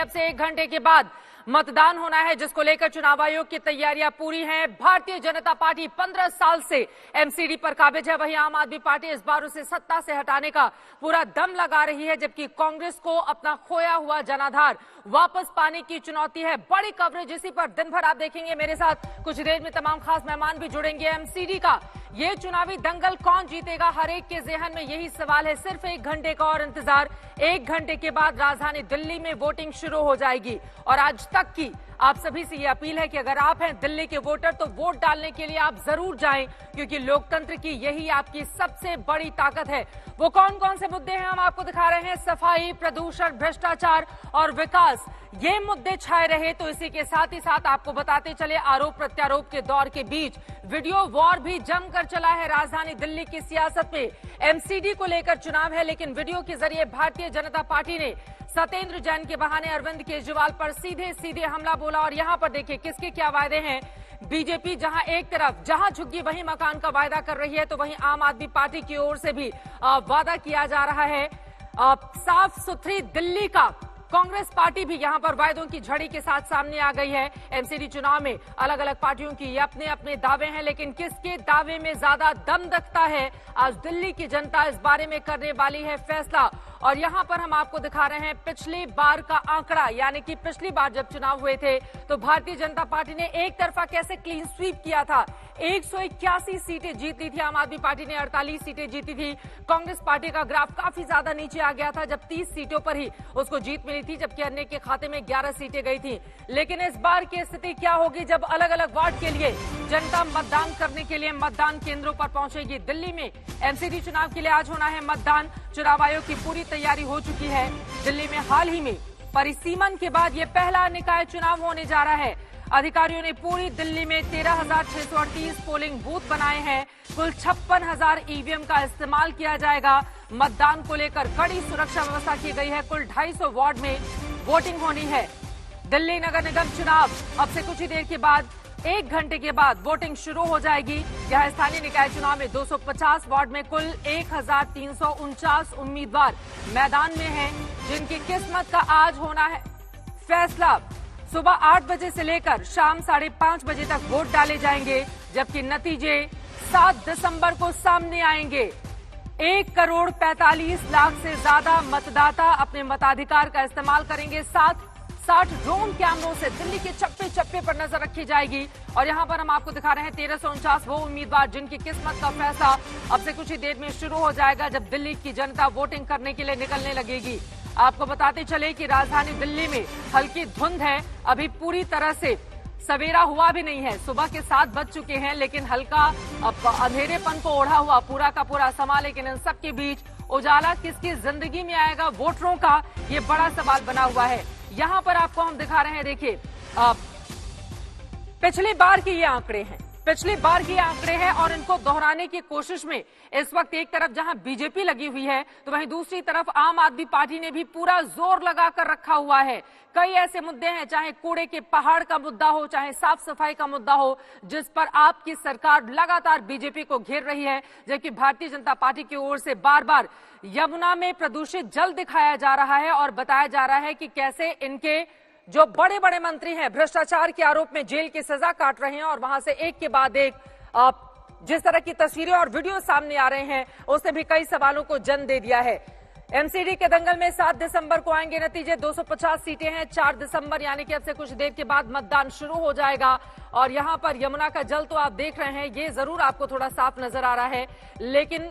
अब से 1 घंटे के बाद मतदान होना है, जिसको लेकर चुनाव आयोग की तैयारियां पूरी हैं। भारतीय जनता पार्टी 15 साल से एमसीडी पर काबिज है, वहीं आम आदमी पार्टी इस बार उसे सत्ता से हटाने का पूरा दम लगा रही है, जबकि कांग्रेस को अपना खोया हुआ जनाधार वापस पाने की चुनौती है। बड़ी कवरेज इसी पर दिन भर आप देखेंगे। मेरे साथ कुछ देर में तमाम खास मेहमान भी जुड़ेंगे। एमसीडी का ये चुनावी दंगल कौन जीतेगा, हर एक के जहन में यही सवाल है। सिर्फ 1 घंटे का और इंतजार। 1 घंटे के बाद राजधानी दिल्ली में वोटिंग शुरू हो जाएगी और आज तक की आप सभी से ये अपील है कि अगर आप हैं दिल्ली के वोटर तो वोट डालने के लिए आप जरूर जाएं, क्योंकि लोकतंत्र की यही आपकी सबसे बड़ी ताकत है। वो कौन कौन से मुद्दे हैं हम आपको दिखा रहे हैं। सफाई, प्रदूषण, भ्रष्टाचार और विकास, ये मुद्दे छाए रहे। तो इसी के साथ ही साथ आपको बताते चले, आरोप प्रत्यारोप के दौर के बीच वीडियो वॉर भी जमकर चला है राजधानी दिल्ली की सियासत में। एमसीडी को लेकर चुनाव है, लेकिन वीडियो के जरिए भारतीय जनता पार्टी ने सत्येंद्र जैन के बहाने अरविंद केजरीवाल पर सीधे सीधे हमला बोला। और यहां पर देखिए किसके क्या वायदे हैं। बीजेपी जहां एक तरफ जहां झुग्गी वहीं मकान का वायदा कर रही है, तो वहीं आम आदमी पार्टी की ओर से भी वादा किया जा रहा है साफ सुथरी दिल्ली का। कांग्रेस पार्टी भी यहां पर वायदों की झड़ी के साथ सामने आ गई है। एमसीडी चुनाव में अलग अलग पार्टियों की अपने अपने दावे हैं, लेकिन किसके दावे में ज्यादा दम दखता है, आज दिल्ली की जनता इस बारे में करने वाली है फैसला। और यहां पर हम आपको दिखा रहे हैं पिछली बार का आंकड़ा, यानी कि पिछली बार जब चुनाव हुए थे तो भारतीय जनता पार्टी ने एक तरफा कैसे क्लीन स्वीप किया था। 181 सीटें जीती थी आम आदमी पार्टी ने, 48 सीटें जीती थी। कांग्रेस पार्टी का ग्राफ काफी ज्यादा नीचे आ गया था, जब 30 सीटों पर ही उसको जीत मिली थी, जबकि अन्य के खाते में 11 सीटें गई थी। लेकिन इस बार की स्थिति क्या होगी जब अलग अलग वार्ड के लिए जनता मतदान करने के लिए मतदान केंद्रों पर पहुंचेगी। दिल्ली में एमसीडी चुनाव के लिए आज होना है मतदान। चुनाव आयोग की पूरी तैयारी हो चुकी है। दिल्ली में हाल ही में परिसीमन के बाद ये पहला निकाय चुनाव होने जा रहा है। अधिकारियों ने पूरी दिल्ली में 13,638 पोलिंग बूथ बनाए हैं। कुल 56,000 ईवीएम का इस्तेमाल किया जाएगा। मतदान को लेकर कड़ी सुरक्षा व्यवस्था की गई है। कुल 250 वार्ड में वोटिंग होनी है। दिल्ली नगर निगम चुनाव अब से कुछ ही देर के बाद 1 घंटे के बाद वोटिंग शुरू हो जाएगी। यहां स्थानीय निकाय चुनाव में 250 वार्ड में कुल 1,349 उम्मीदवार मैदान में हैं, जिनकी किस्मत का आज होना है फैसला। सुबह 8 बजे से लेकर शाम 5:30 बजे तक वोट डाले जाएंगे, जबकि नतीजे 7 दिसंबर को सामने आएंगे। 1,45,00,000 से ज्यादा मतदाता अपने मताधिकार का इस्तेमाल करेंगे। 60 ड्रोन कैमरों से दिल्ली के चप्पे चप्पे पर नजर रखी जाएगी। और यहां पर हम आपको दिखा रहे हैं 1349 वो उम्मीदवार जिनकी किस्मत का फैसला अब से कुछ ही देर में शुरू हो जाएगा, जब दिल्ली की जनता वोटिंग करने के लिए निकलने लगेगी। आपको बताते चले कि राजधानी दिल्ली में हल्की धुंध है, अभी पूरी तरह से सवेरा हुआ भी नहीं है। सुबह के 7 बज चुके हैं, लेकिन हल्का अंधेरेपन को ओढ़ा हुआ पूरा का पूरा समा। लेकिन इन सबके बीच उजाला किसकी जिंदगी में आएगा, वोटरों का ये बड़ा सवाल बना हुआ है। यहां पर आपको हम दिखा रहे हैं, देखिए पिछली बार के ये आंकड़े हैं, पिछली बार के आंकड़े हैं और इनको दोहराने की कोशिश में इस वक्त एक तरफ जहां बीजेपी लगी हुई है, तो वहीं दूसरी तरफ आम आदमी पार्टी ने भी पूरा जोर लगाकर रखा हुआ है। कई ऐसे मुद्दे हैं, चाहे कूड़े के पहाड़ का मुद्दा हो, चाहे साफ सफाई का मुद्दा हो, जिस पर आपकी सरकार लगातार बीजेपी को घेर रही है। जबकि भारतीय जनता पार्टी की ओर से बार बार यमुना में प्रदूषित जल दिखाया जा रहा है और बताया जा रहा है कि कैसे इनके जो बड़े बड़े मंत्री हैं भ्रष्टाचार के आरोप में जेल की सजा काट रहे हैं। और वहां से एक के बाद एक जिस तरह की तस्वीरें और वीडियो सामने आ रहे हैं, उसने भी कई सवालों को जन्म दे दिया है। एमसीडी के दंगल में 7 दिसंबर को आएंगे नतीजे। 250 सीटें हैं। 4 दिसंबर यानी कि अब से कुछ देर के बाद मतदान शुरू हो जाएगा। और यहां पर यमुना का जल तो आप देख रहे हैं, ये जरूर आपको थोड़ा साफ नजर आ रहा है, लेकिन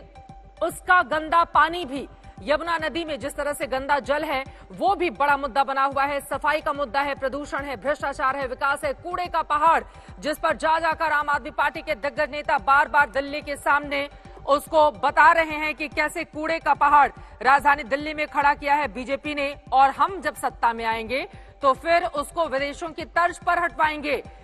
उसका गंदा पानी भी, यमुना नदी में जिस तरह से गंदा जल है, वो भी बड़ा मुद्दा बना हुआ है। सफाई का मुद्दा है, प्रदूषण है, भ्रष्टाचार है, विकास है, कूड़े का पहाड़, जिस पर जा जाकर आम आदमी पार्टी के दिग्गज नेता बार बार दिल्ली के सामने उसको बता रहे हैं कि कैसे कूड़े का पहाड़ राजधानी दिल्ली में खड़ा किया है बीजेपी ने, और हम जब सत्ता में आएंगे तो फिर उसको विदेशों की तर्ज पर हटवाएंगे।